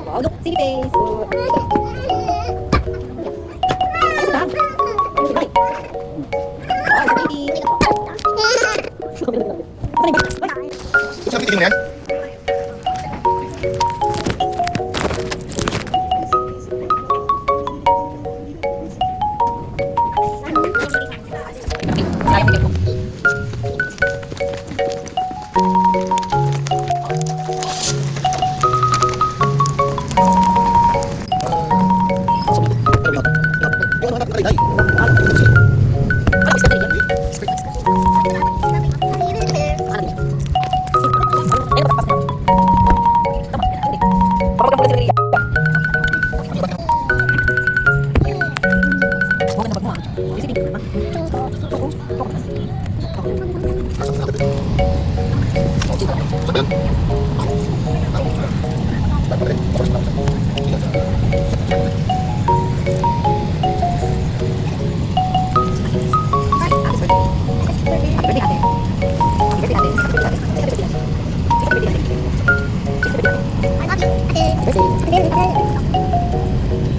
Wow, look, silly face. Saan pitigil mo yan?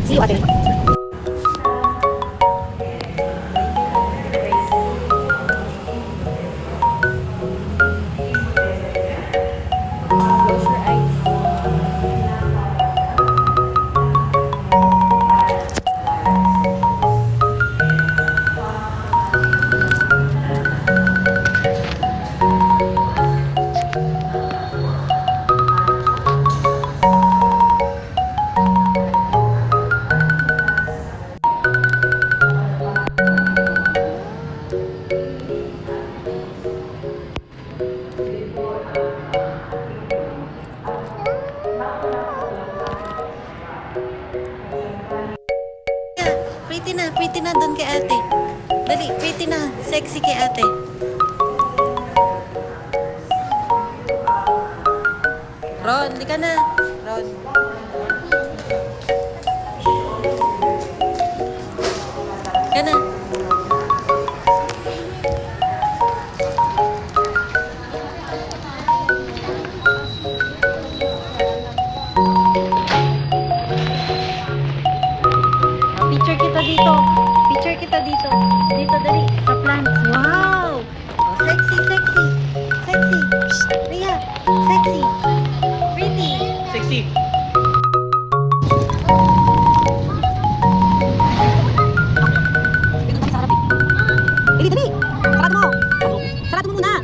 See you, ate. Close your eyes. Pretty na doon kay ate. Dali, pretty na. Sexy kay ate. Ron, di ka na. Ron. Ka na. Picture kita dito. Picture kita dito. Dito, dali. Sa plants. Wow! Oh, sexy, sexy. Sexy. Shh, Ria. Sexy. Pretty. Sexy. Dito tayo sa harap eh. Dali, dali. Sarado mo. Sarado mo muna.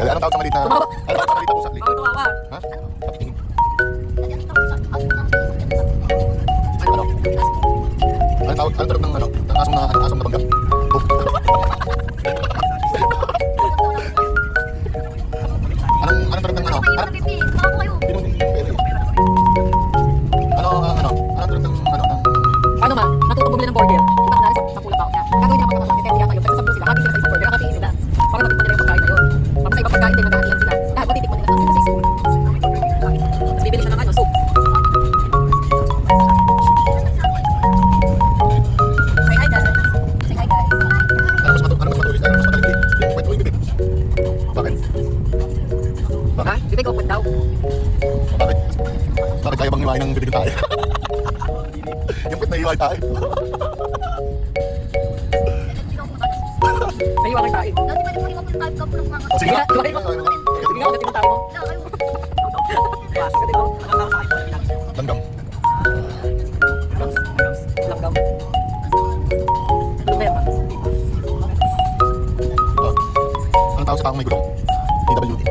Anong tawag sa maliit na... Anong tawag sa maliit na pusak? Oh, tumawa. Ha? Papitingin. Anong tawag ng ano? Ng asong na bangga? Anong tawag ng ano? Paano ma? Natutong bumili ng burger. Di ba kanari sa pula pa? Gagawin niya pagkakasal. Kaya niya tayo. Kasi sa sila. Hati sila sa isang burger. Hati sila. Para matikman nila yung pagkain na yun. Tapos sa ibang pagkain din, maghahatian sila. Lahat matitikman nila. Kasi sa school. Tapos bibili siya ng ano, soup. Say hi guys. Say hi guys. Ano mas matulis? Ano mas matalikid? Yung kwento yung bibig. Bakit? Ha? Bibig open daw. Bakit? Bakit kaya bang hiwain ng bibig tayo? Yung pit na hiwain tayo. Nahiwa kang tayo. type ka po ng mga... Sige nga. Sige nga, agad yung tao mo. Kasi mo, Langgam. langgam. Lumema. Anong tawag sa taong may gulong? PWD.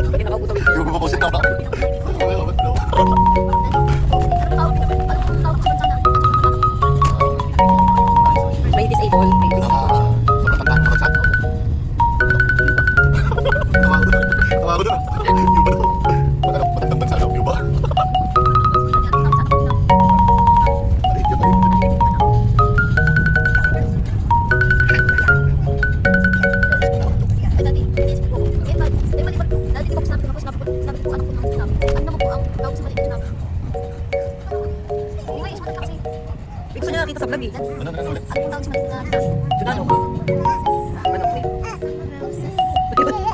Pag nakaupo sa video. Yung pupusin ka pa. May disable, may disable. Sa patandaan mo sa Tawa ko doon. Tawa ko doon. Yung ba doon? Patandang bansa daw. Yung ba? Maliit yun, maliit yun. Gusto niya nakita sa vlog eh. Ano ulit? Ano? Ano?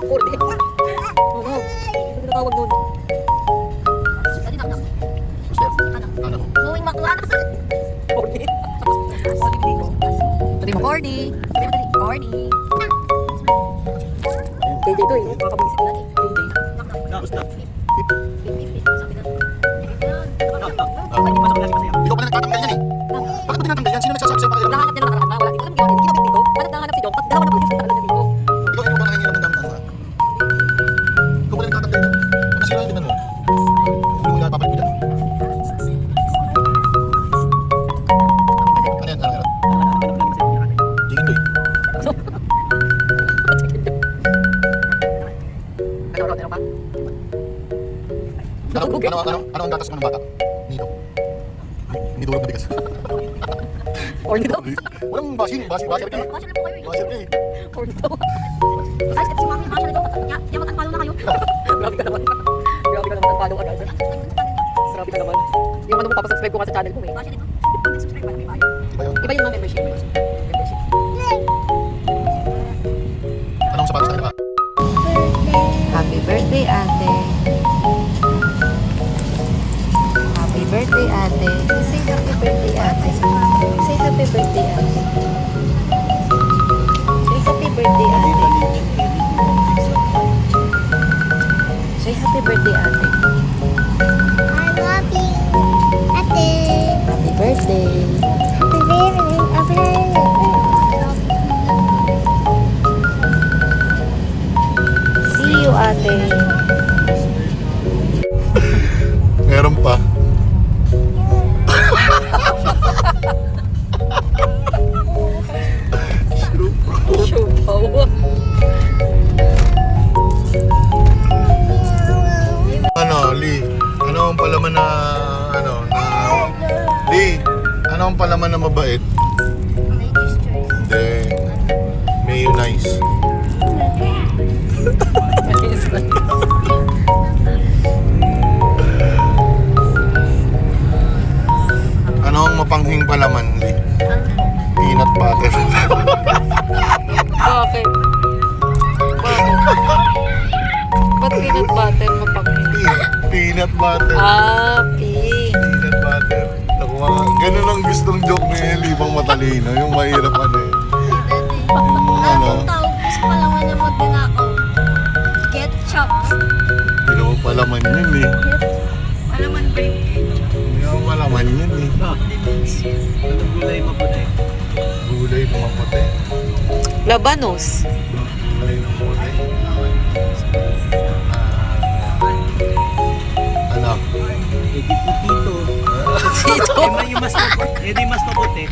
Ordi. Oo. Ano tinatawag nun? Gusto ano? Ano? Ordi. Sabi mo, Ordi. Sabi mo, Ordi. KJ to eh. Makakabisip na eh. KJ. Gusto. Ikaw pala nagtatanggal yan eh. Bakit mo tinatanggal yan? Sino nagsasabi sa'yo pakiramdam? Nahanap niya na nakakanta. Wala. Alam mo, hindi kinabit dito. Hanap na hanap si Jong. Dalawa na pala yung tanggal na dito. Ikaw ba nangingiram ng dami? Ikaw pala nagtatanggal yan. Masira yung tinan mo. Hindi mo yan papalipitan. Ano yan? Ano? Chicken doy. Ano pa? Ano ang gatas mo ng bata? Nito. Nidulog na bigas. Ordi daw. Walang basin ka eh. Basin ka eh. Ordi daw. Guys, kasi mami, kasya na ito. Yaman ang palo na kayo. Grabe ka naman. Grabe ka naman. Unfollow agad. Grabe ka naman. Yung ano mo, papasubscribe ko nga sa channel ko eh. Kasya nito. Comment, subscribe, para may bayo. Iba yun. Iba yung mga membership. Membership. Anong sapatos tayo na ba? Happy birthday, ate. Happy birthday, ate. Say happy birthday, ate. Say happy birthday, ate. Say happy birthday, ate. Say happy birthday, ate. I'm happy. Ate. Happy birthday. Happy birthday. Happy birthday. See you, ate. Meron pa. Show power. Ano, Lee? Ano ang palaman na Lee, ano ang palaman na mabait? Ladies' choice. Hindi. Mayonnaise. Ano ang mapanghing palaman, Lee? Peanut butter. Bakit? Bakit? Ba't peanut butter mapangin? Peanut butter. Peanut butter. Nakuha nga. Ganun ang gustong joke ni Lee, bang matalino. Yung mahirap ano eh. Yung ano, Tawag ko sa palaman na magnanakaw. Ketchup. hindi naman palaman yun eh. Palaman ba yung ketchup? Hindi naman palaman yun eh. Anong gulay maputi? Gulay na maputi. Labanos. Gulay na maputi. Ano? Eh di putito. Putito. Eh may mas maputi. Eh di mas maputi.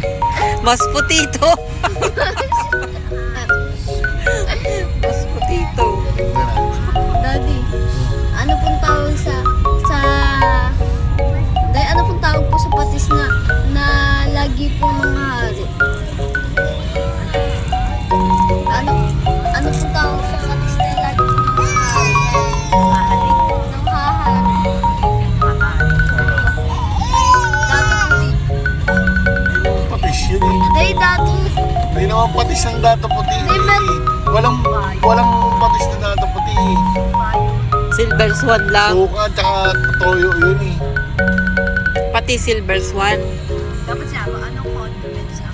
Mas putito. Mas putito. Daddy, ano pong tawag sa Day, ano pong tawag po sa patis na lagi po nanghahari? Ano pong tawag sa patis na lagi po nanghahari? Nanghahari. Dato puti. Patis yun eh. Day, dato. Hindi naman patis ang dato puti. Walang patis na dato puti. Silver Swan lang. Suka tsaka toyo yun eh. Pati Silver Swan. Dapat siya, anong condiments ang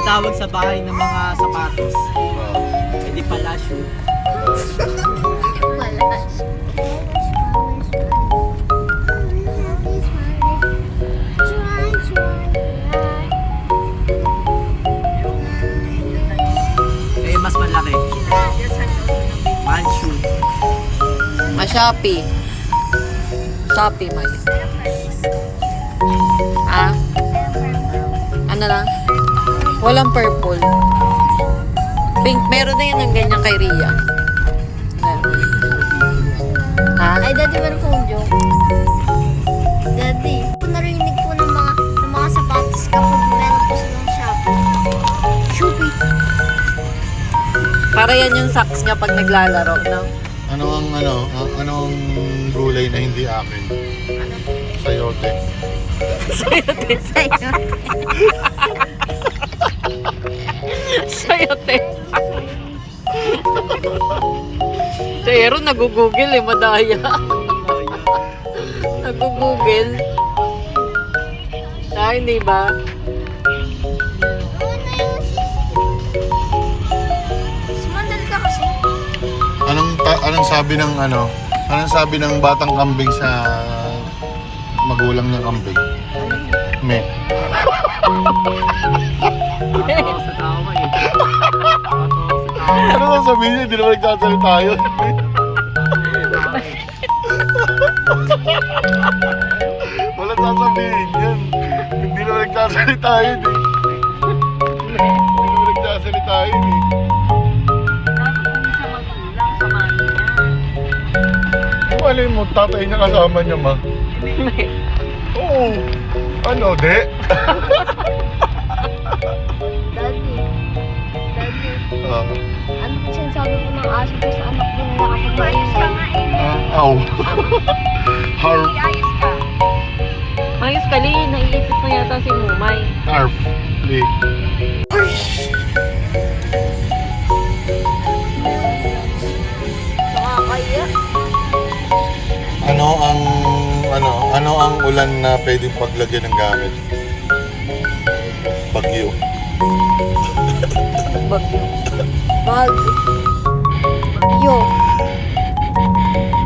tawag sa bahay ng mga sapatos. Ah. Eh di pala shoe. Wala. Eh mas malaki. Man shoe. Shopee. Shopee, May. Ah? Ano lang? Walang purple. Pink. Meron na yan ng ganyan kay Ria. Meron. Ha? Ay, Daddy, meron pong joke. Daddy, po narinig po ng mga sapatos kapag meron po silang shopping. Shopee. Para yan yung socks niya pag naglalaro, no? Anong gulay na hindi akin? Sayote. Sayote. Pero nagugugil eh, madaya. Nagugugil. Ay, hindi ba? Sumandal ka kasi. Anong sabi ng batang kambing sa magulang ng kambing? Me. Matawa sa tawa eh. Ano sasabihin niya? Hindi naman nagsasalita yun. Wala sasabihin yun. Hindi naman nagsasalita yun eh. Hindi naman nagsasalita yun eh. Malay mo, tatay niya kasama niya, ma. Oo. Ano, de? Daddy. Ah. Ano po sinasabi po ng aso po sa anak po nila kapag maingay? Aw. Harf. Mayos kali, naiipit mo yata si Mumay. Harf. Li. Nakakaya. Ano ang ulan na pwedeng paglagyan ng gamit? Bagyo. Bagyo. Bag. Yo.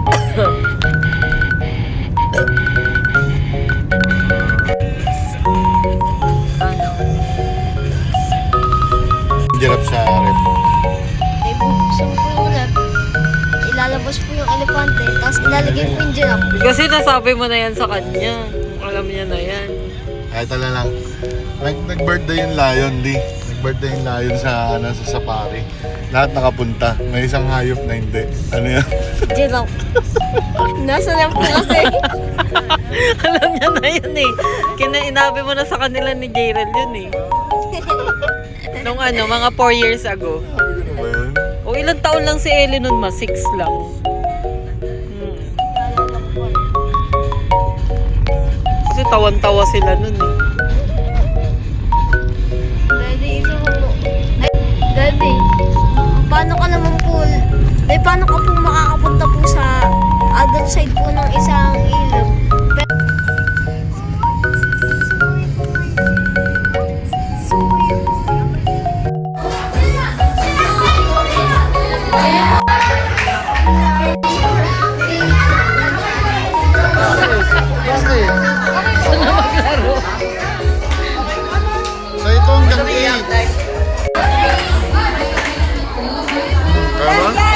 Ano? Hirap sa rep. Ay, bubuksan po yung rep. Ilalabas po yung elepante. Tapos ilalagay po yung giraffe. Kasi nasabi mo na yan sa kanya. Alam niya na yan. Kahit ala lang. Nag-birthday yung lion, di. Nag-birthday yung lion sa safari. Lahat nakapunta. May isang hayop na hindi. Ano yan? Giraffe. Nasa rep po kasi. Alam niya na yun eh. Inabi mo na sa kanila ni Jairel yun eh. Nung mga 4 years ago. Ano ba yun? O ilang taon lang si Ellie nun, 6 lang. Kasi tawan-tawa sila nun eh. Daddy, isa po. Ay, Daddy, paano ka naman po, paano ka po makakapunta po sa other side po ng isang ilog? So ito hanggang 8. Tama?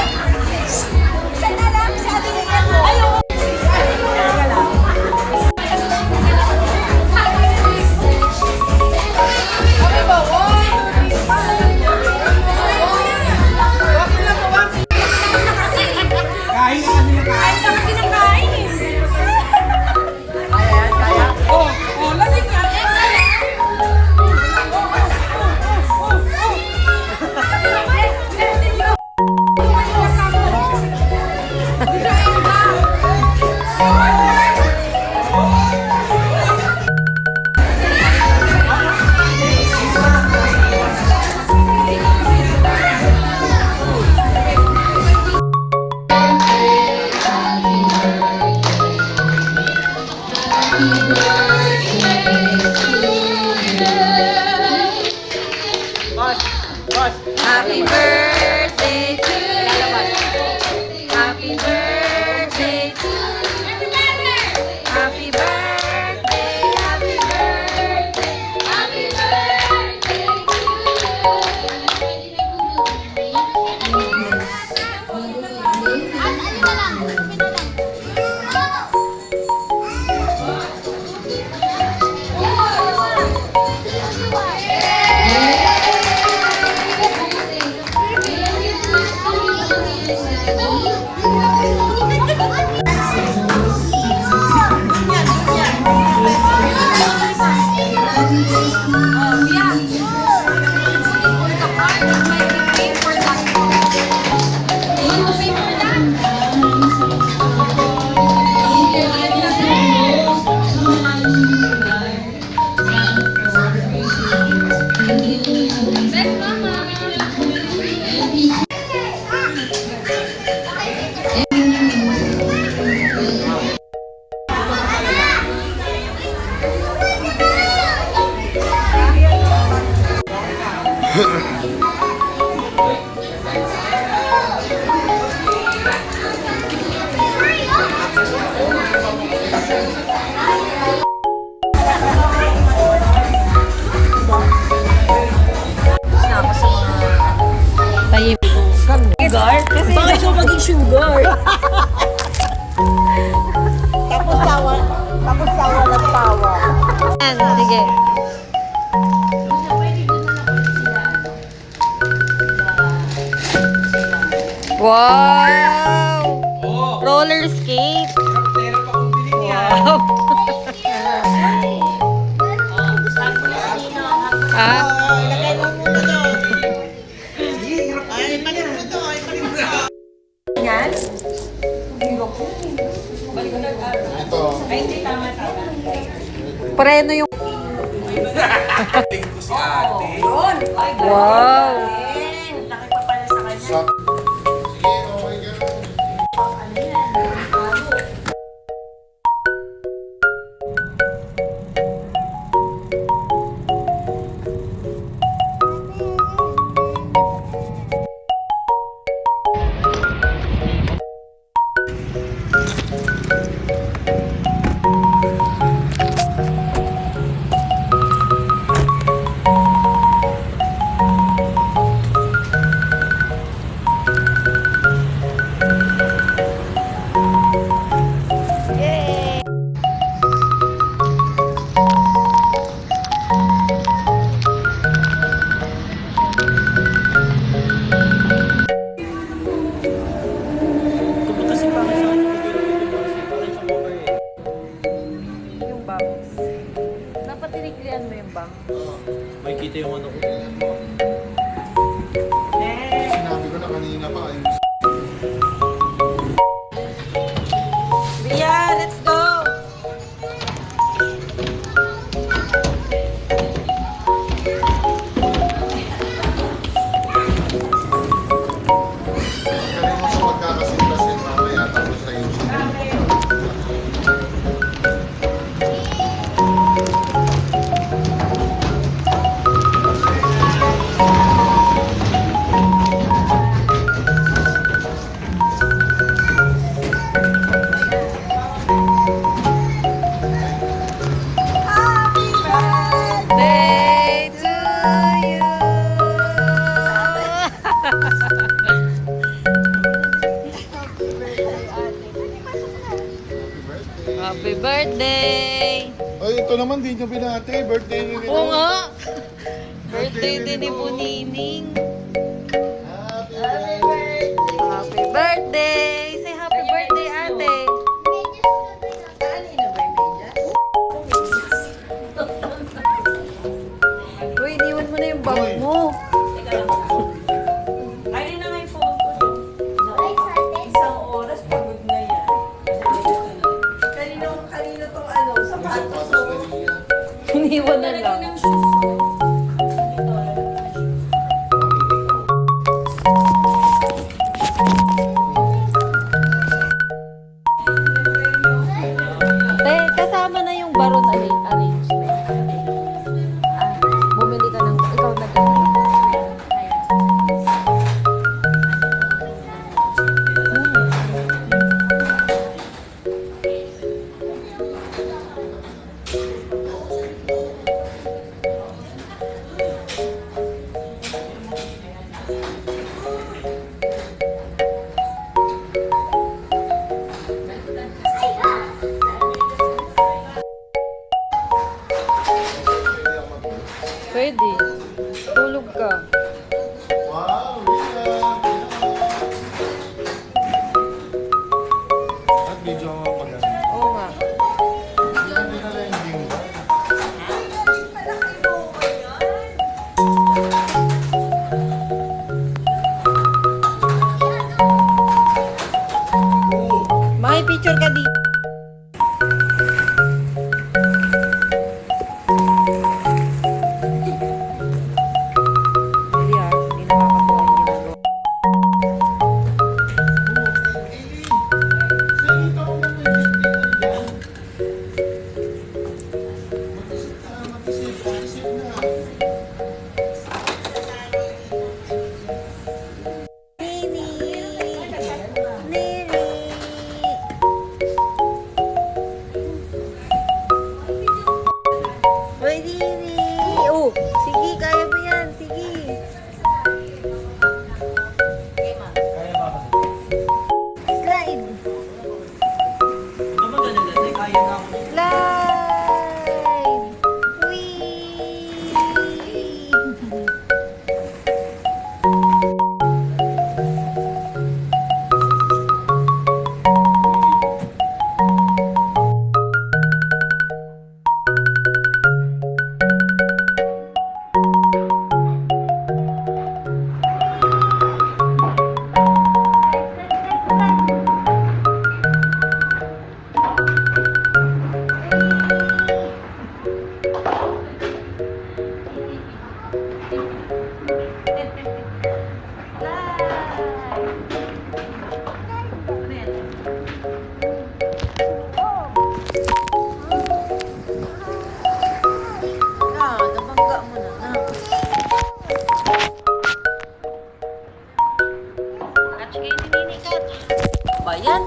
Bakit siya maging sugar? Yan, sige. Wow! Roller skate. Wow! Ah? Ito. Preno yung... Wow! Sak. Sige, okay ka. Yung bangs. Dapat tinigrian mo yung bangs. May kita yung ano ko. Sinabi ko na kanina pa. Ayos. Bia, let's go! Galing mo sa pagkakasintasin. Mamaya tapos sa iyo. Day to you! Happy birthday! Ay, ito naman din yung binate. Birthday ni Nino. Oo nga! Birthday din ni Bunining. Happy birthday! Say happy birthday, ate! Uy, iniwan mo na yung bag mo. Iniwan na lang. Picture ka dito. Hindi nakakabuhay yung ginagawa. Pwede Oh, sige, kaya mo yan. Sige. Slide. Ito ba ganun? Kaya na ako. Slide! Whee! Nabangga mo na. Catch kayo ni Nini, catch. Ba yan?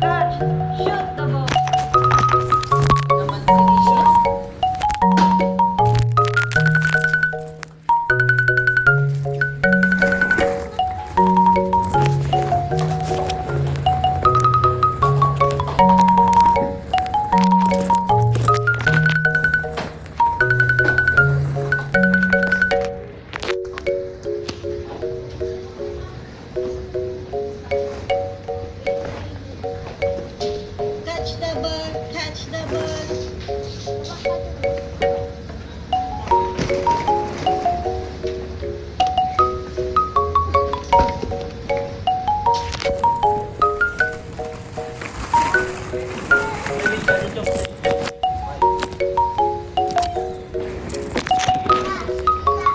Catch. Shoot the ball. Naman sige siya. Catch the ball, catch the ball.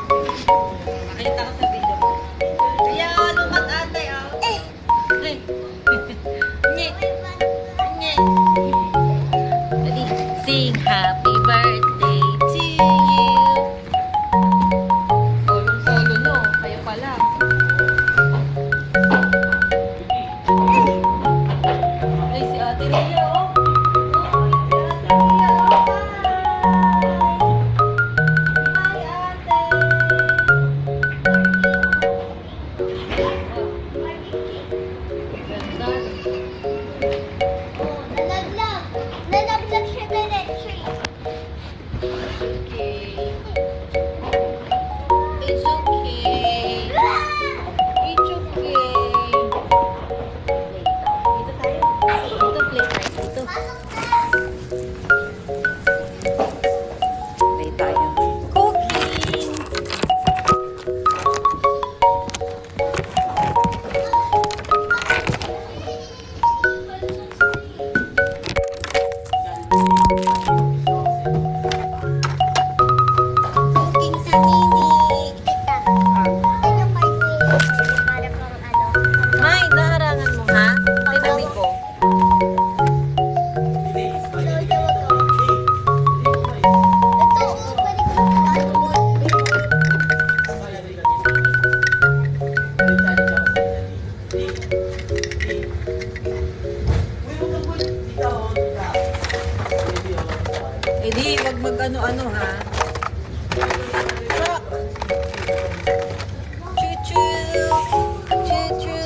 Nakita ko sa video mo. Kaya lumat ate, Eh! Nye! Nye! Ready? Sing happy birthday to you. Solo no, kayo pala. Ay, si Ate Ria, oh. Oh, si Ate Ria, oh. Hi, Ate. Ganda. Oh, nalaglag. Nalaglag siya diretso. Okay. It's okay. It's okay. Dito tayo. Dito, play tayo. Dito. Play tayo. Cooking! Cooking sa Nini. Ito. Ano pa yun? Para pang ano. May, naharangan mo ha? Tinabi ko. Ito, pwede ko Eh di, wag mag-ano-ano ha. Rock. Choo-choo. Choo-choo.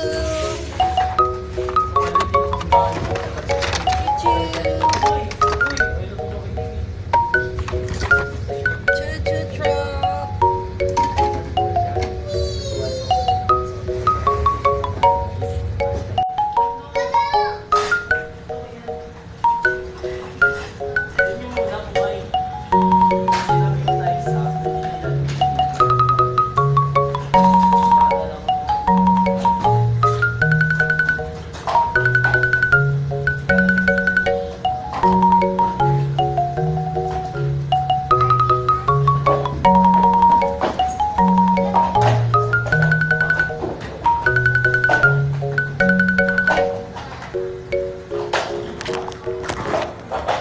Choo-choo. Choo-choo truck.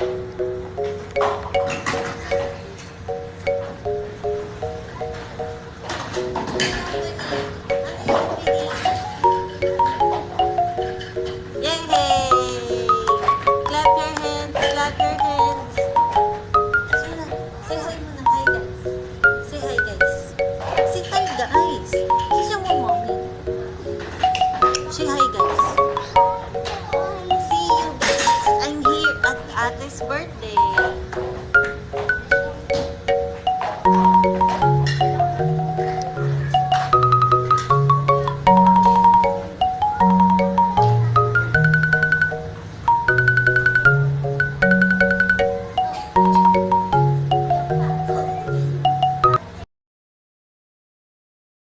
Yay! Clap your hands, clap your hands. Say hi muna, hi guys. Say hi guys. Say hi guys. Say mo mommy. Say hi guys. See you guys. I'm here at Ate's birthday.